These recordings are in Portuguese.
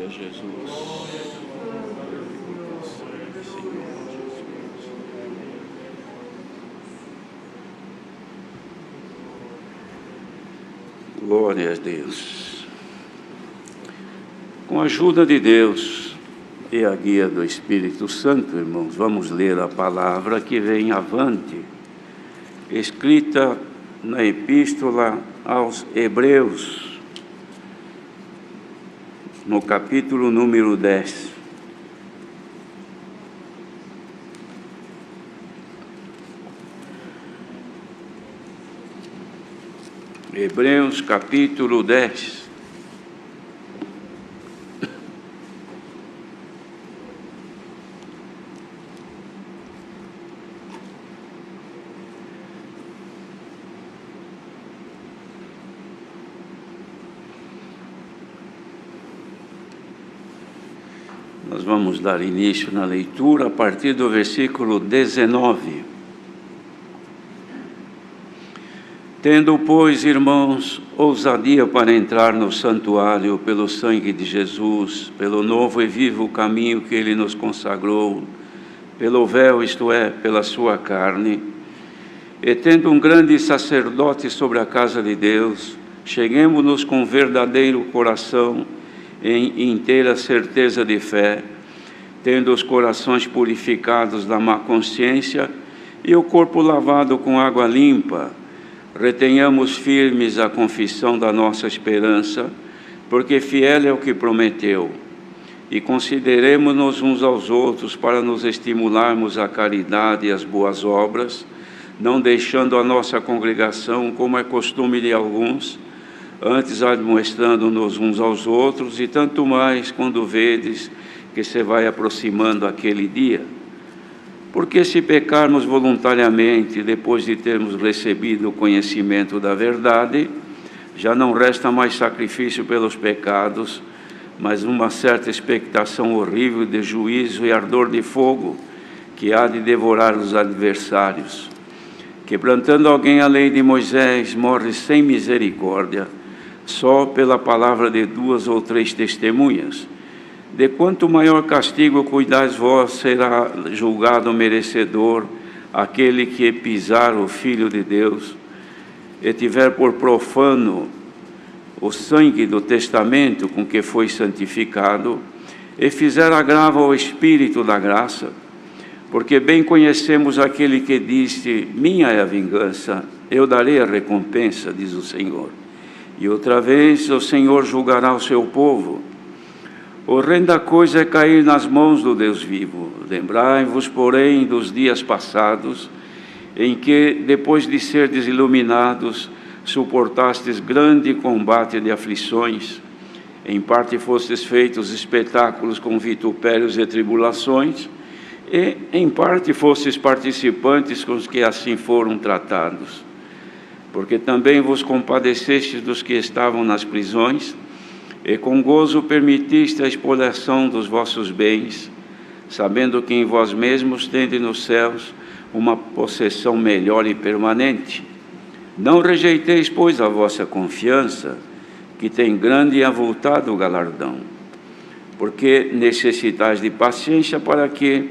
Glória a Jesus. Glória a Deus. Com a ajuda de Deus e a guia do Espírito Santo, irmãos, vamos ler a palavra que vem avante, escrita na Epístola aos Hebreus, no capítulo número 10. Hebreus capítulo 10. Nós vamos dar início na leitura a partir do versículo 19. Tendo, pois, irmãos, ousadia para entrar no santuário pelo sangue de Jesus, pelo novo e vivo caminho que Ele nos consagrou, pelo véu, isto é, pela sua carne, e tendo um grande sacerdote sobre a casa de Deus, cheguemo-nos com verdadeiro coração, em inteira certeza de fé, tendo os corações purificados da má consciência e o corpo lavado com água limpa. Retenhamos firmes a confissão da nossa esperança, porque fiel é o que prometeu. E consideremo-nos uns aos outros para nos estimularmos à caridade e às boas obras, não deixando a nossa congregação, como é costume de alguns, antes admoestando-nos uns aos outros, e tanto mais quando vedes que se vai aproximando aquele dia. Porque se pecarmos voluntariamente, depois de termos recebido o conhecimento da verdade, já não resta mais sacrifício pelos pecados, mas uma certa expectação horrível de juízo e ardor de fogo, que há de devorar os adversários. Quebrantando alguém a lei de Moisés, morre sem misericórdia, só pela palavra de 2 ou 3 testemunhas. De quanto maior castigo cuidais vós, será julgado merecedor aquele que pisar o Filho de Deus e tiver por profano o sangue do testamento com que foi santificado e fizer agravo ao Espírito da graça. Porque bem conhecemos aquele que disse: minha é a vingança, eu darei a recompensa, diz o Senhor. E outra vez o Senhor julgará o seu povo. Horrenda coisa é cair nas mãos do Deus vivo. Lembrai-vos, porém, dos dias passados, em que, depois de serdes iluminados, suportastes grande combate de aflições. Em parte fostes feitos espetáculos com vitupérios e tribulações, e em parte fostes participantes com os que assim foram tratados. Porque também vos compadecestes dos que estavam nas prisões, e com gozo permitiste a expoliação dos vossos bens, sabendo que em vós mesmos tendes nos céus uma possessão melhor e permanente. Não rejeiteis, pois, a vossa confiança, que tem grande e avultado galardão, porque necessitais de paciência para que,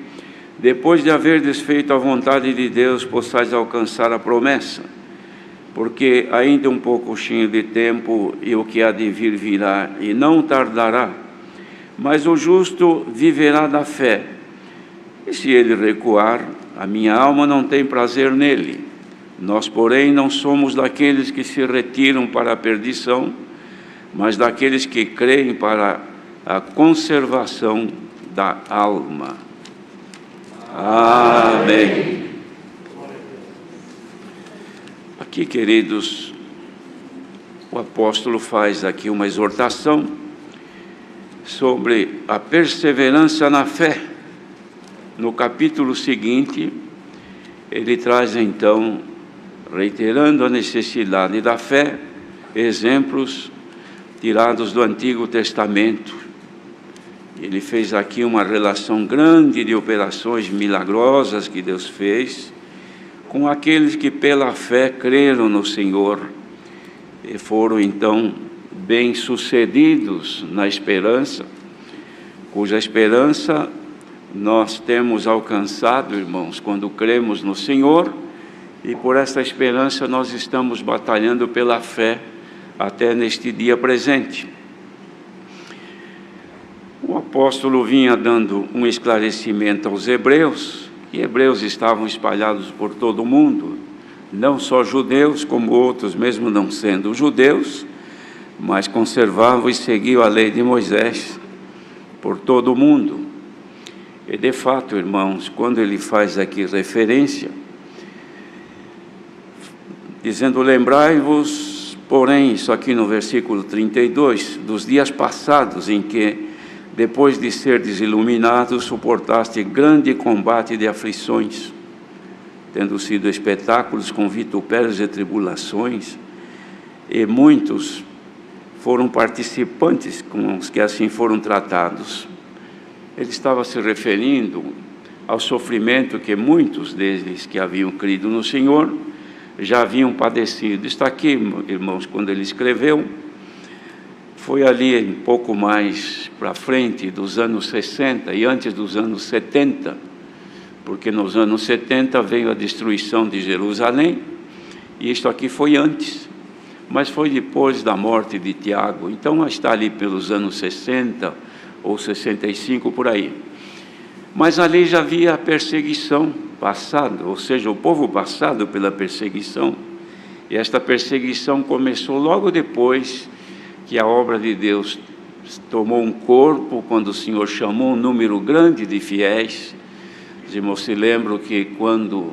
depois de haverdes feito a vontade de Deus, possais alcançar a promessa. Porque ainda um pouquinho de tempo, e o que há de vir virá, e não tardará. Mas o justo viverá da fé. E se ele recuar, a minha alma não tem prazer nele. Nós, porém, não somos daqueles que se retiram para a perdição, mas daqueles que creem para a conservação da alma. Amém. Aqui, queridos, o apóstolo faz aqui uma exortação sobre a perseverança na fé. No capítulo seguinte, ele traz então, reiterando a necessidade da fé, exemplos tirados do Antigo Testamento. Ele fez aqui uma relação grande de operações milagrosas que Deus fez com aqueles que pela fé creram no Senhor e foram então bem-sucedidos na esperança, cuja esperança nós temos alcançado, irmãos, quando cremos no Senhor, e por esta esperança nós estamos batalhando pela fé até neste dia presente. O apóstolo vinha dando um esclarecimento aos hebreus, que hebreus estavam espalhados por todo o mundo, não só judeus, como outros, mesmo não sendo judeus, mas conservavam e seguiam a lei de Moisés por todo o mundo. E de fato, irmãos, quando ele faz aqui referência, dizendo: lembrai-vos, porém, isso aqui no versículo 32, dos dias passados em que, depois de serdes iluminados, suportaste grande combate de aflições, tendo sido espetáculos com vitupérios e tribulações, e muitos foram participantes com os que assim foram tratados. Ele estava se referindo ao sofrimento que muitos deles que haviam crido no Senhor já haviam padecido. Está aqui, irmãos, quando ele escreveu, foi ali um pouco mais para frente dos anos 60 e antes dos anos 70, porque nos anos 70 veio a destruição de Jerusalém, e isto aqui foi antes, mas foi depois da morte de Tiago. Então está ali pelos anos 60 ou 65, por aí. Mas ali já havia a perseguição passada, ou seja, o povo passado pela perseguição, e esta perseguição começou logo depois que a obra de Deus tomou um corpo, quando o Senhor chamou um número grande de fiéis. Os irmãos se lembram que quando,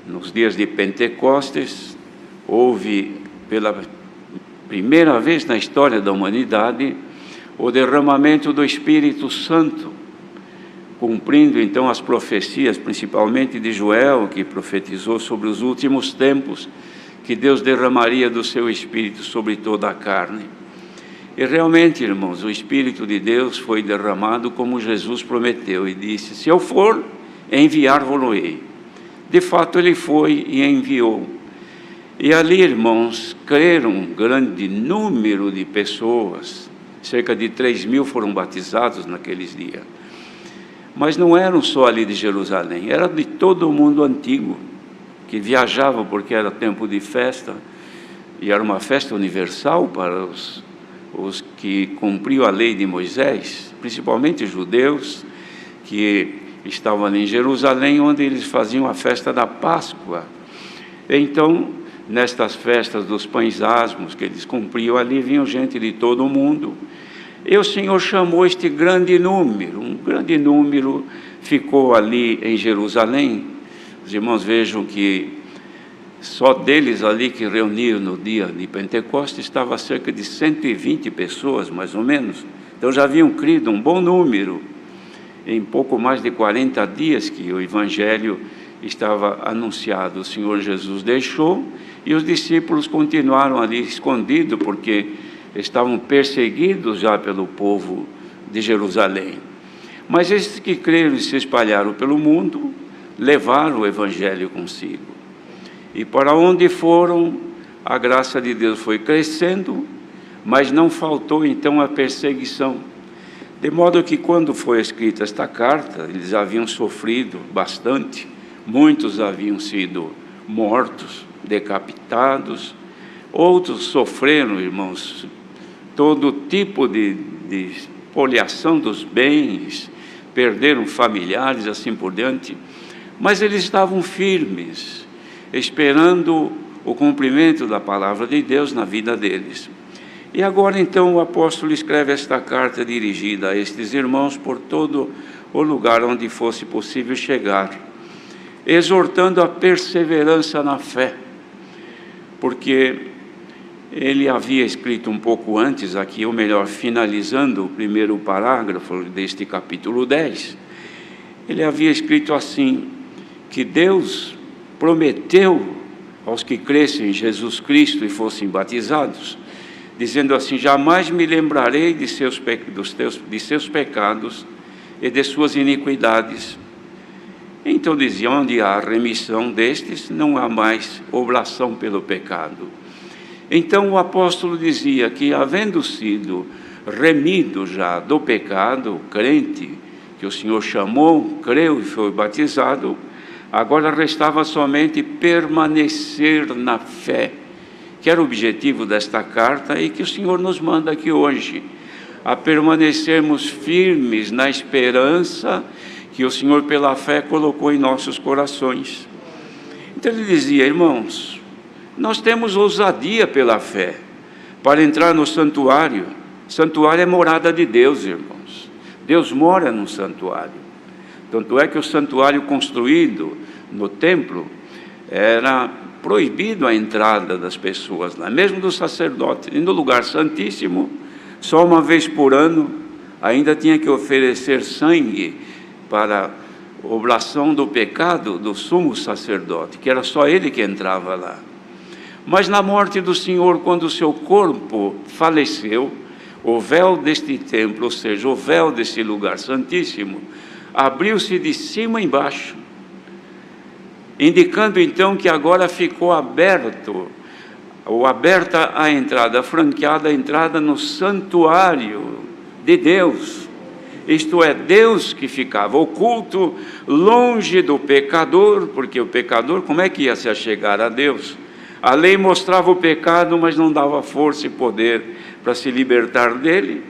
nos dias de Pentecostes, houve pela primeira vez na história da humanidade o derramamento do Espírito Santo, cumprindo então as profecias, principalmente de Joel, que profetizou sobre os últimos tempos, que Deus derramaria do seu Espírito sobre toda a carne. E realmente, irmãos, o Espírito de Deus foi derramado como Jesus prometeu, e disse: se eu for, enviar-vos-ei. De fato, ele foi e enviou. E ali, irmãos, creram um grande número de pessoas, cerca de 3.000 foram batizados naqueles dias. Mas não eram só ali de Jerusalém, era de todo o mundo antigo, que viajavam porque era tempo de festa, e era uma festa universal para os que cumpriam a lei de Moisés, principalmente judeus, que estavam ali em Jerusalém, onde eles faziam a festa da Páscoa. Então, nestas festas dos pães asmos que eles cumpriam ali, vinham gente de todo o mundo, e o Senhor chamou este grande número, um grande número ficou ali em Jerusalém. Os irmãos vejam que só deles ali que reuniram no dia de Pentecostes estava cerca de 120 pessoas, mais ou menos. Então já haviam crido um bom número, em pouco mais de 40 dias que o Evangelho estava anunciado. O Senhor Jesus deixou e os discípulos continuaram ali escondidos, porque estavam perseguidos já pelo povo de Jerusalém. Mas esses que creram e se espalharam pelo mundo, levaram o Evangelho consigo. E para onde foram, a graça de Deus foi crescendo, mas não faltou então a perseguição. De modo que quando foi escrita esta carta, eles haviam sofrido bastante, muitos haviam sido mortos, decapitados, outros sofreram, irmãos, todo tipo de espoliação dos bens, perderam familiares, assim por diante, mas eles estavam firmes, esperando o cumprimento da palavra de Deus na vida deles. E agora então o apóstolo escreve esta carta dirigida a estes irmãos por todo o lugar onde fosse possível chegar, exortando a perseverança na fé, porque ele havia escrito um pouco antes aqui, ou melhor, finalizando o primeiro parágrafo deste capítulo 10, ele havia escrito assim, que Deus prometeu aos que crescem em Jesus Cristo e fossem batizados, dizendo assim: jamais me lembrarei de seus pecados e de suas iniquidades. Então dizia: onde há remissão destes, não há mais oblação pelo pecado. Então o apóstolo dizia que, havendo sido remido já do pecado, crente, que o Senhor chamou, creu e foi batizado, agora restava somente permanecer na fé, que era o objetivo desta carta e que o Senhor nos manda aqui hoje, a permanecermos firmes na esperança que o Senhor pela fé colocou em nossos corações. Então ele dizia: irmãos, nós temos ousadia pela fé para entrar no santuário. Santuário é morada de Deus, irmãos. Deus mora no santuário. Tanto é que o santuário construído no templo era proibido a entrada das pessoas lá, mesmo do sacerdote. E no lugar santíssimo, só uma vez por ano, ainda tinha que oferecer sangue para oblação do pecado do sumo sacerdote, que era só ele que entrava lá. Mas na morte do Senhor, quando o seu corpo faleceu, o véu deste templo, ou seja, o véu desse lugar santíssimo, abriu-se de cima a embaixo, indicando então que agora ficou aberta a entrada, franqueada a entrada no santuário de Deus. Isto é, Deus que ficava oculto, longe do pecador, porque o pecador, como é que ia se achegar a Deus? A lei mostrava o pecado, mas não dava força e poder para se libertar dele.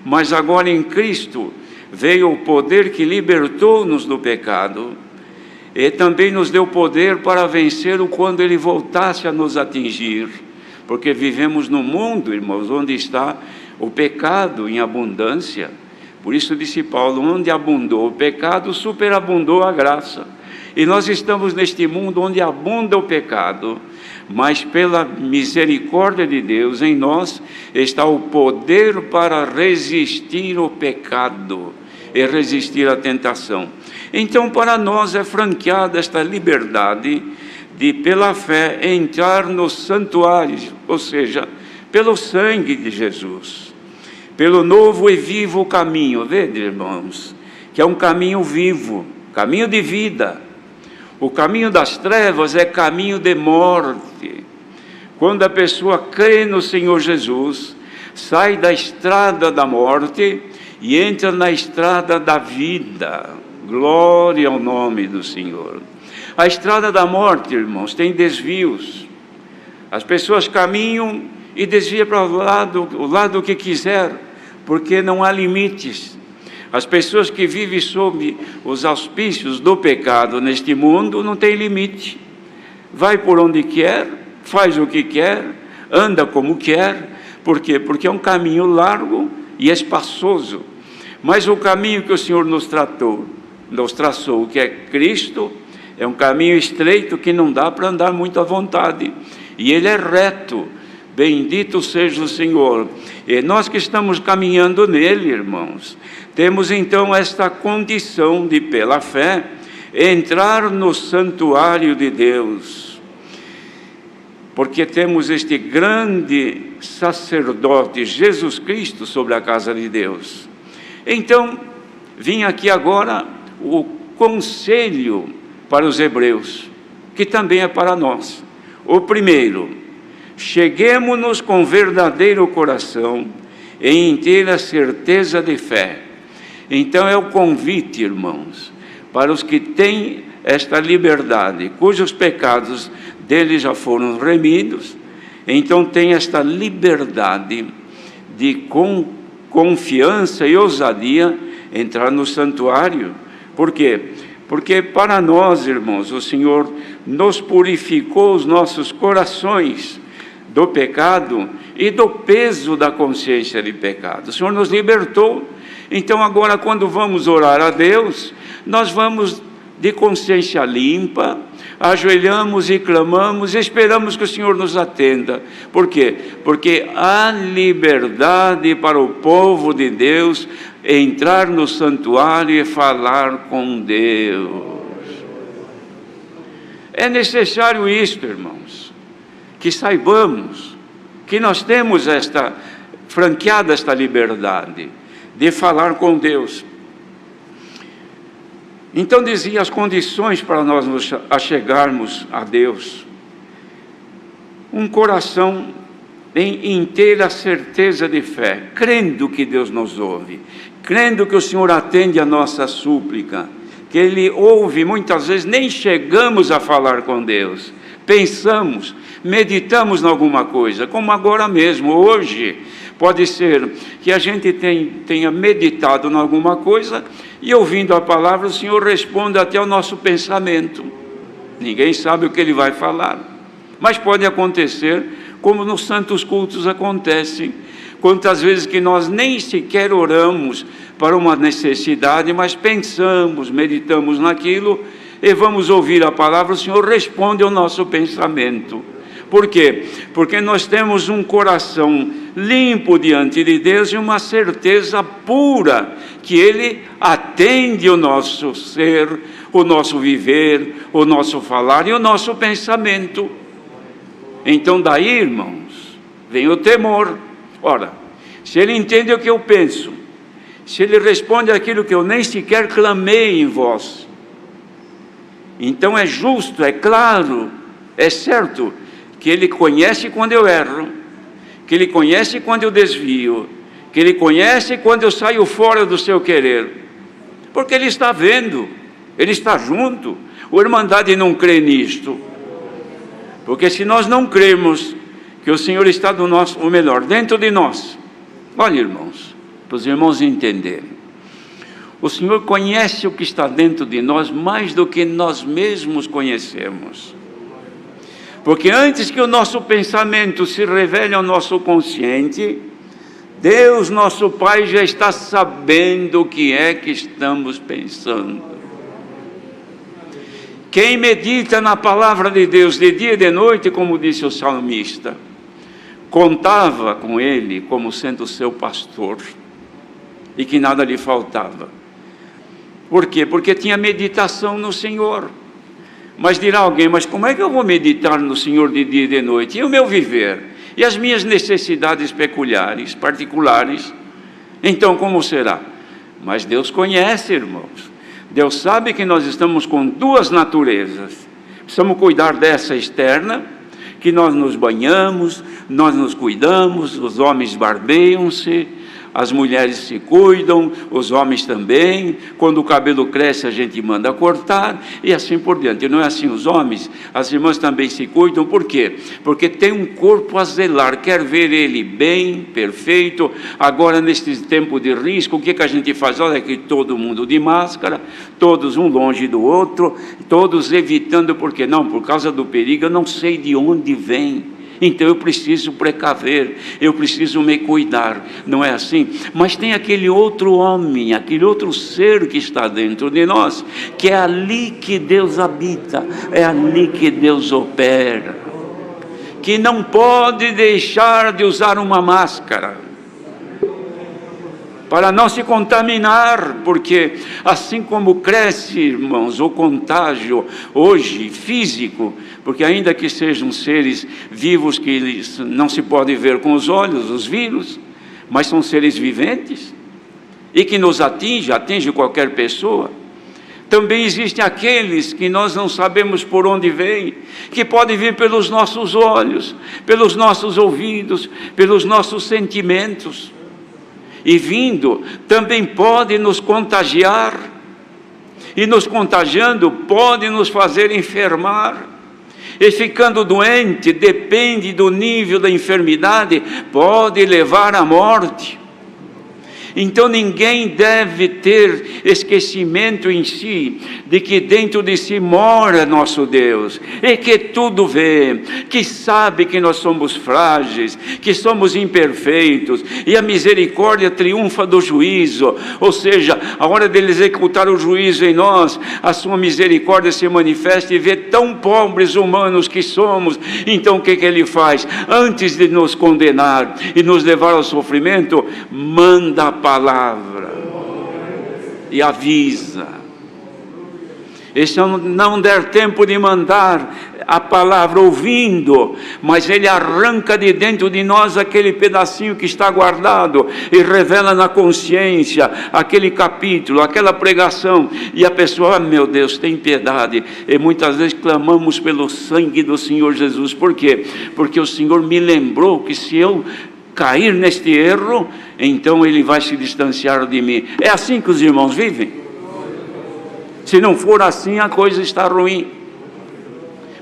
Mas agora em Cristo veio o poder que libertou-nos do pecado e também nos deu poder para vencê-lo quando ele voltasse a nos atingir. Porque vivemos num mundo, irmãos, onde está o pecado em abundância. Por isso disse Paulo: onde abundou o pecado, superabundou a graça. E nós estamos neste mundo onde abunda o pecado, mas pela misericórdia de Deus em nós está o poder para resistir ao pecado e resistir à tentação. Então para nós é franqueada esta liberdade de, pela fé, entrar no santuário, ou seja, pelo sangue de Jesus, pelo novo e vivo caminho. Vede, irmãos, que é um caminho vivo, caminho de vida. O caminho das trevas é caminho de morte. Quando a pessoa crê no Senhor Jesus, sai da estrada da morte e entra na estrada da vida. Glória ao nome do Senhor. A estrada da morte, irmãos, tem desvios. As pessoas caminham e desviam para o lado que quiser, porque não há limites. As pessoas que vivem sob os auspícios do pecado neste mundo não tem limite. Vai por onde quer, faz o que quer, anda como quer. Por quê? Porque é um caminho largo e espaçoso. Mas o caminho que o Senhor nos traçou, que é Cristo, é um caminho estreito que não dá para andar muito à vontade. E ele é reto. Bendito seja o Senhor. E nós que estamos caminhando nele, irmãos, temos então esta condição de, pela fé, entrar no santuário de Deus. Porque temos este grande sacerdote, Jesus Cristo, sobre a casa de Deus. Então, vim aqui agora o conselho para os hebreus, que também é para nós. O primeiro: cheguemo-nos com verdadeiro coração em inteira certeza de fé. Então é o convite, irmãos, para os que têm esta liberdade, cujos pecados deles já foram remidos, então tem esta liberdade de com confiança e ousadia entrar no santuário. Por quê? Porque para nós, irmãos, o Senhor nos purificou os nossos corações do pecado e do peso da consciência de pecado. O Senhor nos libertou. Então agora, quando vamos orar a Deus, nós vamos de consciência limpa, ajoelhamos e clamamos e esperamos que o Senhor nos atenda. Por quê? Porque há liberdade para o povo de Deus entrar no santuário e falar com Deus. É necessário isto, irmãos, que saibamos que nós temos franqueada esta liberdade de falar com Deus. Então dizia as condições para nós nos achegarmos a Deus: um coração em inteira certeza de fé, crendo que Deus nos ouve, crendo que o Senhor atende a nossa súplica, que Ele ouve, muitas vezes nem chegamos a falar com Deus, pensamos, meditamos em alguma coisa, como agora mesmo, hoje, pode ser que a gente tenha meditado em alguma coisa e ouvindo a palavra, o Senhor responde até ao nosso pensamento. Ninguém sabe o que Ele vai falar, mas pode acontecer como nos santos cultos acontece. Quantas vezes que nós nem sequer oramos para uma necessidade, mas pensamos, meditamos naquilo e vamos ouvir a palavra, o Senhor responde ao nosso pensamento. Por quê? Porque nós temos um coração limpo diante de Deus e uma certeza pura que Ele atende o nosso ser, o nosso viver, o nosso falar e o nosso pensamento. Então daí, irmãos, vem o temor. Ora, se Ele entende o que eu penso, se Ele responde aquilo que eu nem sequer clamei em vós, então é justo, é claro, é certo que Ele conhece quando eu erro, que Ele conhece quando eu desvio, que Ele conhece quando eu saio fora do seu querer, porque Ele está vendo, Ele está junto. A Irmandade não crê nisto, porque se nós não cremos que o Senhor está do nosso, ou melhor, dentro de nós, olha, irmãos, para os irmãos entenderem, o Senhor conhece o que está dentro de nós mais do que nós mesmos conhecemos. Porque antes que o nosso pensamento se revele ao nosso consciente, Deus, nosso Pai, já está sabendo o que é que estamos pensando. Quem medita na palavra de Deus de dia e de noite, como disse o salmista, contava com Ele como sendo seu pastor e que nada lhe faltava. Por quê? Porque tinha meditação no Senhor. Mas dirá alguém, mas como é que eu vou meditar no Senhor de dia e de noite? E o meu viver? E as minhas necessidades peculiares, particulares? Então como será? Mas Deus conhece, irmãos. Deus sabe que nós estamos com duas naturezas. Precisamos cuidar dessa externa, que nós nos banhamos, nós nos cuidamos, os homens barbeiam-se, as mulheres se cuidam, os homens também. Quando o cabelo cresce, a gente manda cortar, e assim por diante. Não é assim os homens? As irmãs também se cuidam. Por quê? Porque tem um corpo a zelar, quer ver ele bem, perfeito. Agora, neste tempo de risco, o que a gente faz? Olha aqui, todo mundo de máscara, todos um longe do outro, todos evitando, por quê? Não, por causa do perigo, eu não sei de onde vem. Então eu preciso precaver, eu preciso me cuidar, não é assim? Mas tem aquele outro homem, aquele outro ser que está dentro de nós, que é ali que Deus habita, é ali que Deus opera, que não pode deixar de usar uma máscara, para não se contaminar, porque assim como cresce, irmãos, o contágio hoje físico, porque ainda que sejam seres vivos que não se pode ver com os olhos, os vírus, mas são seres viventes e que nos atinge qualquer pessoa. Também existem aqueles que nós não sabemos por onde vêm, que podem vir pelos nossos olhos, pelos nossos ouvidos, pelos nossos sentimentos. E vindo, também pode nos contagiar, e nos contagiando, pode nos fazer enfermar, e ficando doente, depende do nível da enfermidade, pode levar à morte. Então ninguém deve ter esquecimento em si, de que dentro de si mora nosso Deus, e que tudo vê, que sabe que nós somos frágeis, que somos imperfeitos, e a misericórdia triunfa do juízo, ou seja, a hora dele executar o juízo em nós, a sua misericórdia se manifesta e vê tão pobres humanos que somos. Então o que ele faz? Antes de nos condenar e nos levar ao sofrimento, manda a palavra e avisa. E se não der tempo de mandar, a palavra, ouvindo, mas Ele arranca de dentro de nós aquele pedacinho que está guardado e revela na consciência aquele capítulo, aquela pregação, e a pessoa, meu Deus, tem piedade. E muitas vezes clamamos pelo sangue do Senhor Jesus. Por quê? Porque o Senhor me lembrou que se eu cair neste erro, então Ele vai se distanciar de mim. É assim que os irmãos vivem? Se não for assim, a coisa está ruim.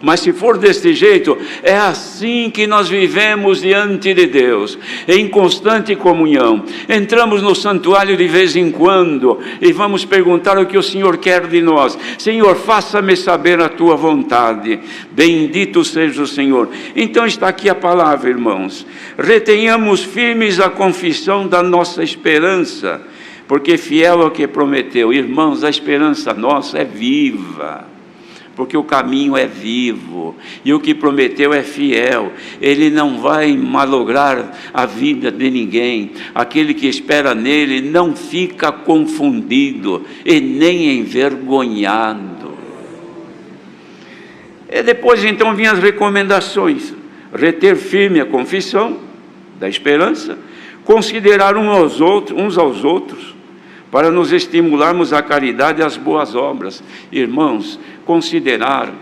Mas se for deste jeito, é assim que nós vivemos diante de Deus, em constante comunhão. Entramos no santuário de vez em quando e vamos perguntar o que o Senhor quer de nós. Senhor, faça-me saber a tua vontade. Bendito seja o Senhor. Então está aqui a palavra, irmãos. Retenhamos firmes a confissão da nossa esperança, porque fiel é o que prometeu. Irmãos, a esperança nossa é viva, porque o caminho é vivo, e o que prometeu é fiel. Ele não vai malograr a vida de ninguém. Aquele que espera nele não fica confundido e nem envergonhado. E depois então vinham as recomendações: reter firme a confissão da esperança, considerar uns aos outros, para nos estimularmos à caridade e às boas obras. Irmãos, considerar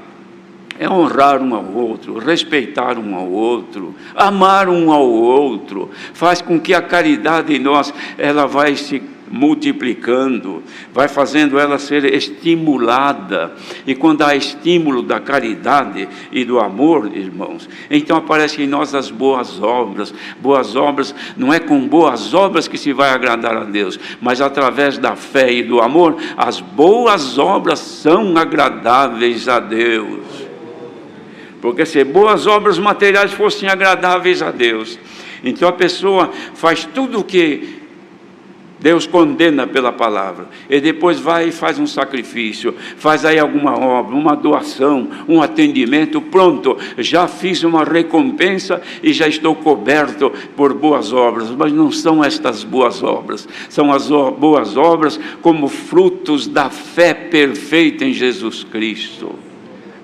é honrar um ao outro, respeitar um ao outro, amar um ao outro, faz com que a caridade em nós, ela vai se multiplicando, vai fazendo ela ser estimulada, e quando há estímulo da caridade e do amor, irmãos, então aparecem em nós as boas obras. Boas obras, não é com boas obras que se vai agradar a Deus, mas através da fé e do amor, as boas obras são agradáveis a Deus. Porque se boas obras materiais fossem agradáveis a Deus, então a pessoa faz tudo o que Deus condena pela palavra, e depois vai e faz um sacrifício, faz aí alguma obra, uma doação, um atendimento, pronto, já fiz uma recompensa e já estou coberto por boas obras. Mas não são estas boas obras, são as boas obras como frutos da fé perfeita em Jesus Cristo.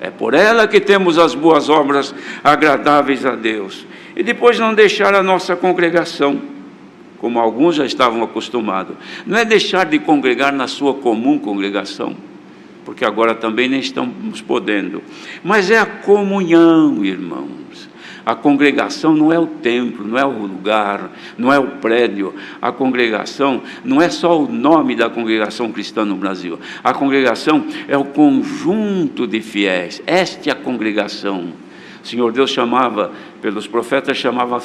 É por ela que temos as boas obras agradáveis a Deus. E depois não deixar a nossa congregação, como alguns já estavam acostumados. Não é deixar de congregar na sua comum congregação, porque agora também nem estamos podendo, mas é a comunhão, irmãos. A congregação não é o templo, não é o lugar, não é o prédio. A congregação não é só o nome da congregação cristã no Brasil. A congregação é o conjunto de fiéis. Esta é a congregação. O Senhor Deus chamava, pelos profetas, chamava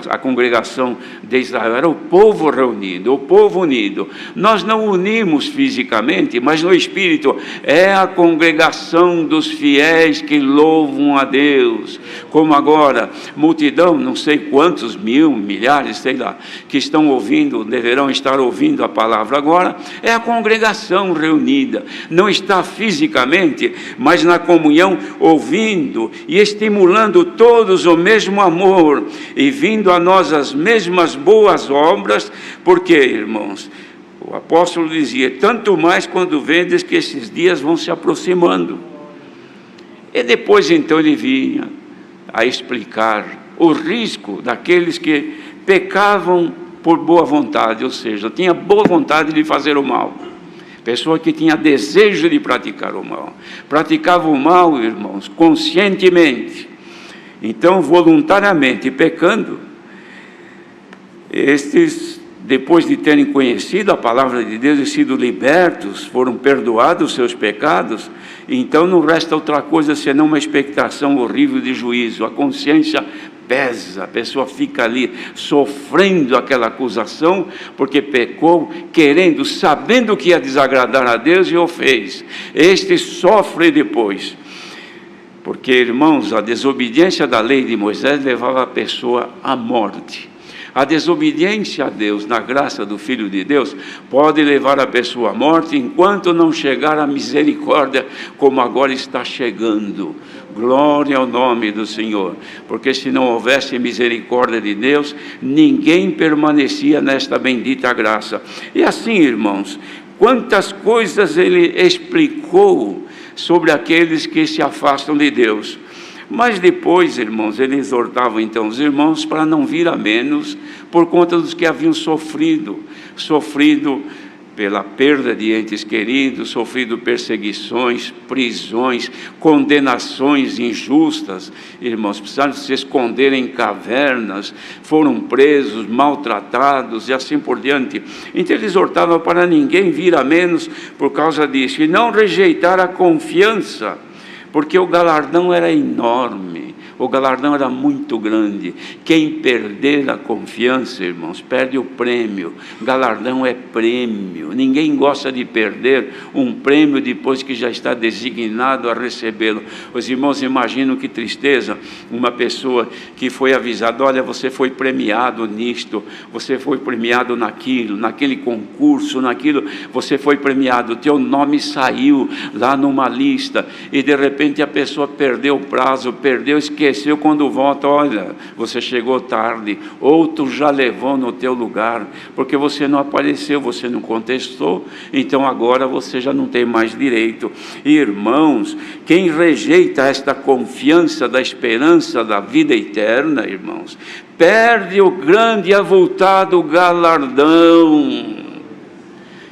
a congregação de Israel, era o povo reunido, o povo unido. Nós não unimos fisicamente, mas no Espírito. É a congregação dos fiéis que louvam a Deus, como agora, multidão, não sei quantos mil, milhares, sei lá, que estão ouvindo, deverão estar ouvindo a palavra agora. É a congregação reunida, não está fisicamente, mas na comunhão, ouvindo e estimulando todos o mesmo amor, e vindo a nós as mesmas boas obras. Porque, irmãos, o apóstolo dizia: tanto mais quando vendes que esses dias vão se aproximando. E depois então ele vinha a explicar o risco daqueles que pecavam por boa vontade, ou seja, tinha boa vontade de fazer o mal. Pessoa que tinha desejo de praticar o mal, praticava o mal, irmãos, conscientemente. Então, voluntariamente pecando, estes, depois de terem conhecido a palavra de Deus e sido libertos, foram perdoados os seus pecados, então não resta outra coisa senão uma expectação horrível de juízo. A consciência pesa, a pessoa fica ali sofrendo aquela acusação, porque pecou, querendo, sabendo que ia desagradar a Deus, e o fez. Este sofre depois. Porque, irmãos, a desobediência da lei de Moisés levava a pessoa à morte. A desobediência a Deus, na graça do Filho de Deus, pode levar a pessoa à morte, enquanto não chegar a misericórdia, como agora está chegando. Glória ao nome do Senhor. Porque se não houvesse misericórdia de Deus, ninguém permanecia nesta bendita graça. E assim, irmãos, quantas coisas ele explicou sobre aqueles que se afastam de Deus. Mas depois, irmãos, ele exortava então os irmãos para não vir a menos por conta dos que haviam sofrido pela perda de entes queridos, sofrido perseguições, prisões, condenações injustas. Irmãos, precisaram se esconder em cavernas, foram presos, maltratados e assim por diante. Então ele exortava para ninguém vir a menos por causa disso, e não rejeitar a confiança, porque o galardão era enorme, o galardão era muito grande. Quem perder a confiança, irmãos, perde o prêmio. Galardão é prêmio, ninguém gosta de perder um prêmio depois que já está designado a recebê-lo. Os irmãos imaginam que tristeza uma pessoa que foi avisada: olha, você foi premiado nisto, você foi premiado naquilo, naquele concurso, naquilo, você foi premiado, teu nome saiu lá numa lista, e de repente a pessoa perdeu o prazo, esqueceu, quando volta, olha, você chegou tarde, outro já levou no teu lugar, porque você não apareceu, você não contestou, então agora você já não tem mais direito. Irmãos, quem rejeita esta confiança da esperança da vida eterna, irmãos, perde o grande e avultado galardão.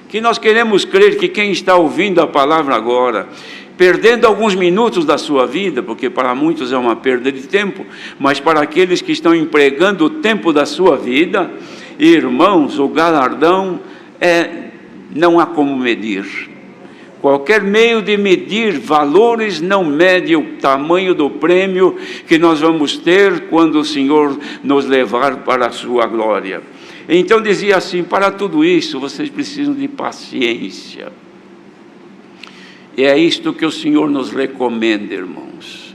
Que nós queremos crer que quem está ouvindo a palavra agora, perdendo alguns minutos da sua vida, porque para muitos é uma perda de tempo, mas para aqueles que estão empregando o tempo da sua vida, irmãos, o galardão não há como medir. Qualquer meio de medir valores não mede o tamanho do prêmio que nós vamos ter quando o Senhor nos levar para a sua glória. Então dizia assim: para tudo isso vocês precisam de paciência. E é isto que o Senhor nos recomenda, irmãos.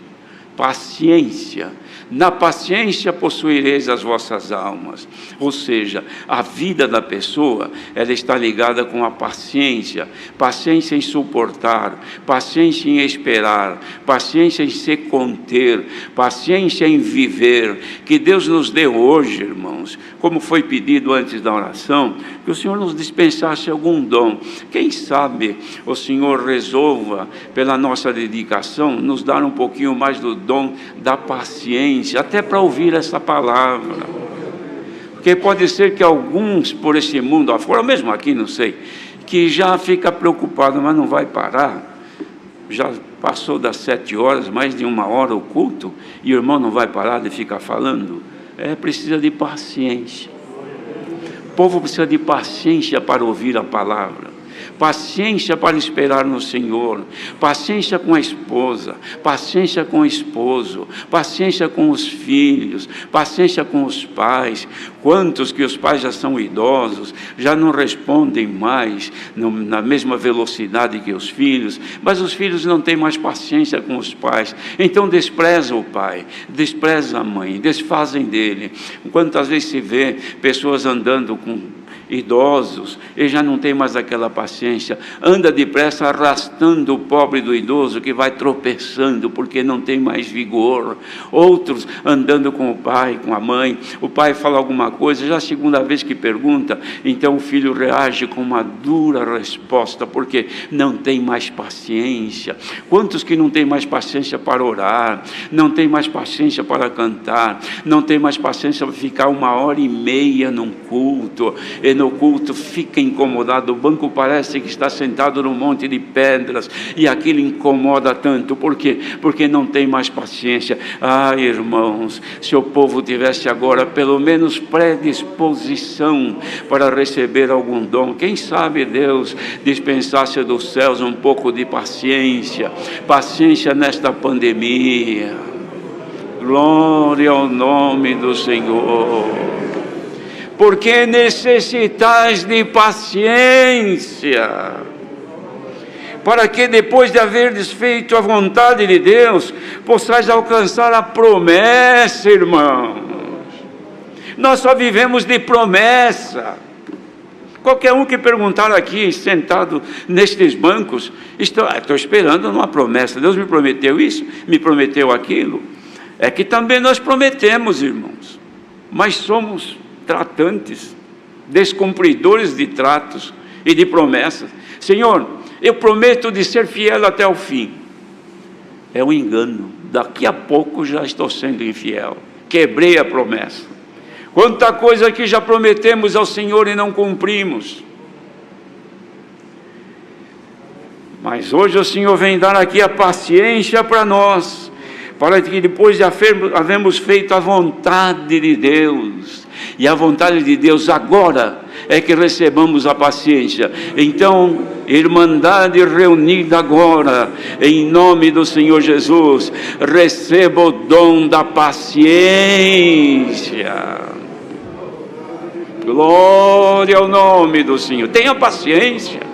Paciência. Na paciência possuireis as vossas almas. Ou seja, a vida da pessoa, ela está ligada com a paciência. Paciência em suportar, paciência em esperar, paciência em se conter, paciência em viver. Que Deus nos dê hoje, irmãos, como foi pedido antes da oração, que o Senhor nos dispensasse algum dom. Quem sabe o Senhor resolva, pela nossa dedicação, nos dar um pouquinho mais do dom da paciência, até para ouvir essa palavra. Porque pode ser que alguns por esse mundo afora, mesmo aqui, não sei, que já fica preocupado, mas não vai parar. Já passou das 7 horas, mais de 1 hora o culto, e o irmão não vai parar de ficar falando. Precisa de paciência. O povo precisa de paciência para ouvir a palavra, paciência para esperar no Senhor, paciência com a esposa, paciência com o esposo, paciência com os filhos, paciência com os pais. Quantos que os pais já são idosos, já não respondem mais na mesma velocidade que os filhos, mas os filhos não têm mais paciência com os pais, então despreza o pai, despreza a mãe, desfazem dele. Quantas vezes se vê pessoas andando com idosos, ele já não tem mais aquela paciência, anda depressa arrastando o pobre do idoso que vai tropeçando porque não tem mais vigor. Outros andando com o pai, com a mãe, o pai fala alguma coisa, já a segunda vez que pergunta, então o filho reage com uma dura resposta, porque não tem mais paciência. Quantos que não tem mais paciência para orar, não tem mais paciência para cantar, não tem mais paciência para ficar 1h30 num culto, e no culto fica incomodado, o banco parece que está sentado num monte de pedras, e aquilo incomoda tanto. Por quê? Porque não tem mais paciência. Irmãos, se o povo tivesse agora pelo menos predisposição para receber algum dom, quem sabe Deus dispensasse dos céus um pouco de paciência, paciência nesta pandemia. Glória ao nome do Senhor. Porque necessitais de paciência, para que depois de haverdes feito a vontade de Deus, possais alcançar a promessa, irmãos. Nós só vivemos de promessa. Qualquer um que perguntar aqui, sentado nestes bancos, estou esperando uma promessa. Deus me prometeu isso, me prometeu aquilo. É que também nós prometemos, irmãos, mas somos tratantes, descumpridores de tratos e de promessas. Senhor, eu prometo de ser fiel até o fim. É um engano. daqui a pouco já estou sendo infiel, quebrei a promessa. Quanta coisa que já prometemos ao Senhor e não cumprimos. Mas hoje o Senhor vem dar aqui a paciência para nós, para que depois de havermos feito a vontade de Deus, e a vontade de Deus agora é que recebamos a paciência. Então, Irmandade reunida agora, em nome do Senhor Jesus, receba o dom da paciência. Glória ao nome do Senhor. Tenha paciência.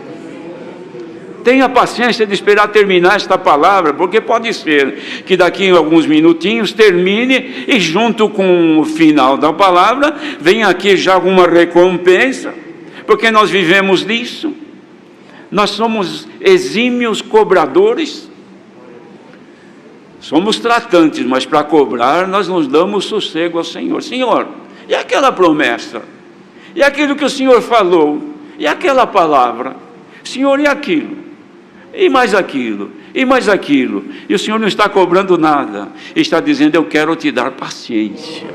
Tenha paciência de esperar terminar esta palavra, porque pode ser que daqui a alguns minutinhos termine e junto com o final da palavra venha aqui já alguma recompensa, porque nós vivemos disso. Nós somos exímios cobradores, somos tratantes, mas para cobrar nós nos damos sossego ao Senhor. Senhor, e aquela promessa? E aquilo que o Senhor falou? E aquela palavra? Senhor, e aquilo? E mais aquilo, e mais aquilo. E o Senhor não está cobrando nada, está dizendo: eu quero te dar paciência.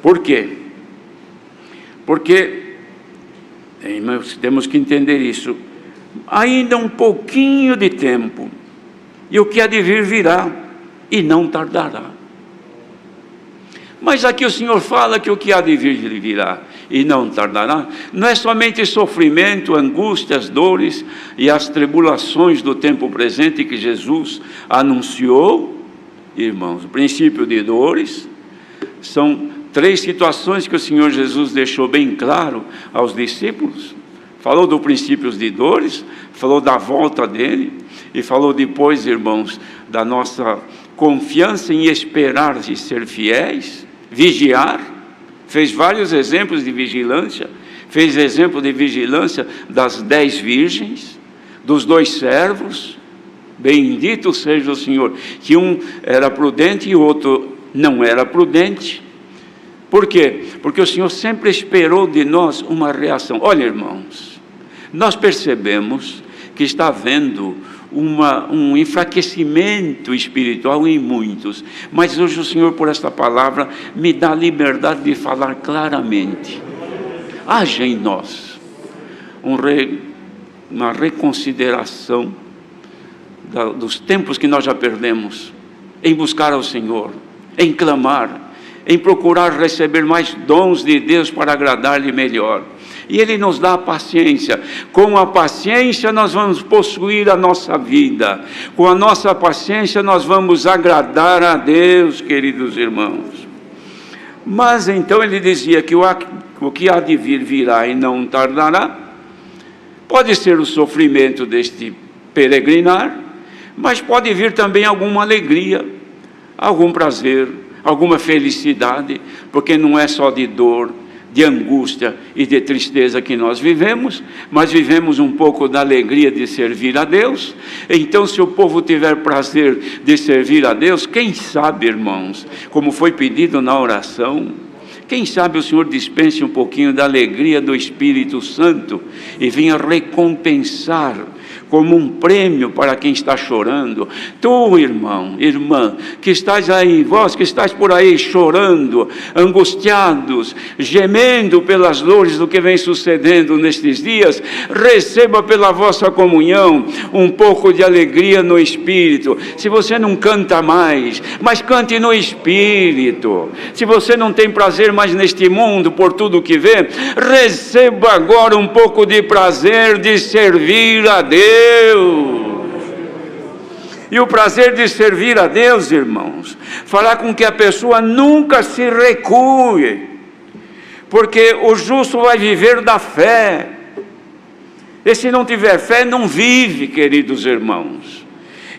Por quê? Porque temos que entender isso. Ainda um pouquinho de tempo, e o que há de vir virá, e não tardará. Mas aqui o Senhor fala que o que há de vir virá e não tardará, não é somente sofrimento, angústias, dores e as tribulações do tempo presente que Jesus anunciou, irmãos. O princípio de dores são 3 situações que o Senhor Jesus deixou bem claro aos discípulos. Falou do princípio de dores, falou da volta dele, e falou depois, irmãos, da nossa confiança em esperar e ser fiéis, vigiar. Fez vários exemplos de vigilância, fez exemplo de vigilância das 10 virgens, dos 2 servos, bendito seja o Senhor, que um era prudente e o outro não era prudente. Por quê? Porque o Senhor sempre esperou de nós uma reação. Olha, irmãos, nós percebemos que está havendo um enfraquecimento espiritual em muitos, mas hoje o Senhor, por esta palavra, me dá a liberdade de falar claramente. Haja em nós uma reconsideração dos tempos que nós já perdemos, em buscar ao Senhor, em clamar, em procurar receber mais dons de Deus para agradar-lhe melhor. E Ele nos dá a paciência. Com a paciência nós vamos possuir a nossa vida. Com a nossa paciência nós vamos agradar a Deus, queridos irmãos. Mas então ele dizia que o que há de vir virá e não tardará. Pode ser o sofrimento deste peregrinar, mas pode vir também alguma alegria, algum prazer, alguma felicidade, porque não é só de dor, de angústia e de tristeza que nós vivemos, mas vivemos um pouco da alegria de servir a Deus. Então, se o povo tiver prazer de servir a Deus, quem sabe, irmãos, como foi pedido na oração, quem sabe o Senhor dispense um pouquinho da alegria do Espírito Santo e venha recompensar como um prêmio para quem está chorando. Tu, irmão, irmã, que estás aí, vós que estáis por aí chorando, angustiados, gemendo pelas dores do que vem sucedendo nestes dias, receba pela vossa comunhão um pouco de alegria no Espírito. Se você não canta mais, mas cante no Espírito. Se você não tem prazer mais neste mundo por tudo que vê, receba agora um pouco de prazer de servir a Deus. E o prazer de servir a Deus, irmãos, fará com que a pessoa nunca se recue, porque o justo vai viver da fé. E se não tiver fé, não vive, queridos irmãos.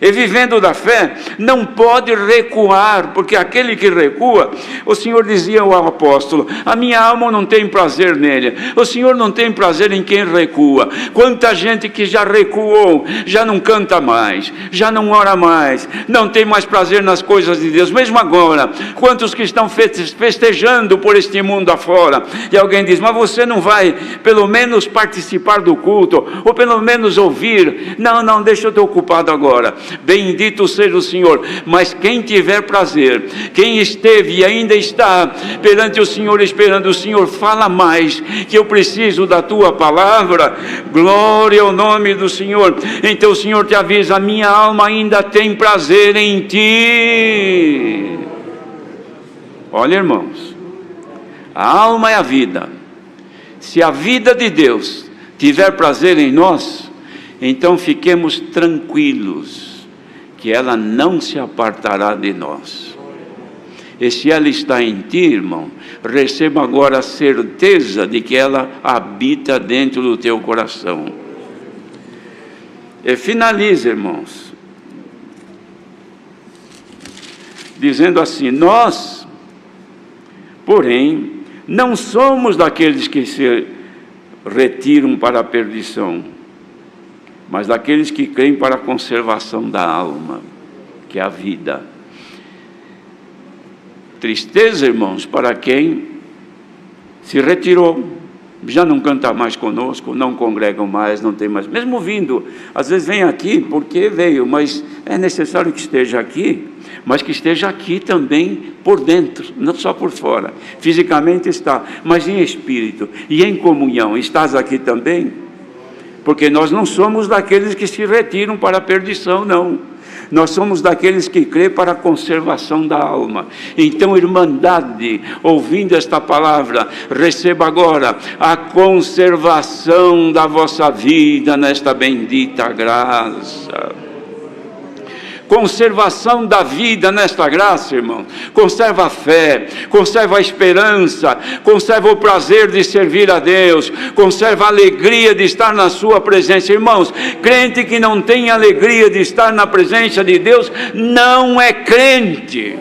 E vivendo da fé, não pode recuar, porque aquele que recua, o Senhor dizia ao apóstolo: a minha alma não tem prazer nele. O Senhor não tem prazer em quem recua. Quanta gente que já recuou, já não canta mais, já não ora mais, não tem mais prazer nas coisas de Deus, mesmo agora. Quantos que estão festejando por este mundo afora, e alguém diz: mas você não vai pelo menos participar do culto, ou pelo menos ouvir? Não, deixa eu estar ocupado agora. bendito seja o Senhor. Mas quem tiver prazer, quem esteve e ainda está perante o Senhor, esperando o Senhor, fala mais, que eu preciso da tua palavra. Glória ao nome do Senhor. Então o Senhor te avisa: minha alma ainda tem prazer em ti. Olha, irmãos, a alma é a vida. Se a vida de Deus tiver prazer em nós, então fiquemos tranquilos, que ela não se apartará de nós. E se ela está em ti, irmão, receba agora a certeza de que ela habita dentro do teu coração. E finaliza, irmãos, dizendo assim: nós, porém, não somos daqueles que se retiram para a perdição, mas daqueles que creem para a conservação da alma, que é a vida. Tristeza, irmãos, para quem se retirou, já não canta mais conosco, não congregam mais, não tem mais, mesmo vindo, às vezes vem aqui porque veio, mas é necessário que esteja aqui, mas que esteja aqui também por dentro, não só por fora. Fisicamente está, mas em espírito e em comunhão. Estás aqui também? Porque nós não somos daqueles que se retiram para a perdição, não. Nós somos daqueles que crê para a conservação da alma. Então, irmandade, ouvindo esta palavra, receba agora a conservação da vossa vida nesta bendita graça. Conservação da vida nesta graça, irmão. Conserva a fé, conserva a esperança, conserva o prazer de servir a Deus, conserva a alegria de estar na sua presença. Irmãos, crente que não tem alegria de estar na presença de Deus, não é crente.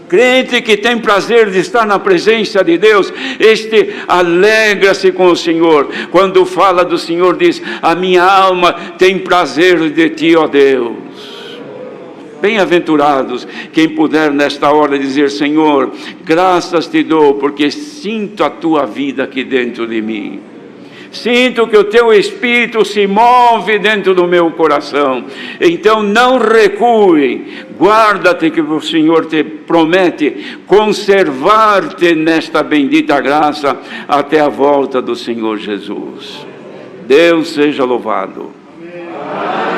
Crente que tem prazer de estar na presença de Deus, este alegra-se com o Senhor. Quando fala do Senhor, diz: a minha alma tem prazer de ti, ó Deus. Bem-aventurados quem puder nesta hora dizer: Senhor, graças te dou, porque sinto a tua vida aqui dentro de mim. Sinto que o teu Espírito se move dentro do meu coração. Então não recue, guarda-te, que o Senhor te promete conservar-te nesta bendita graça até a volta do Senhor Jesus. Deus seja louvado. Amém.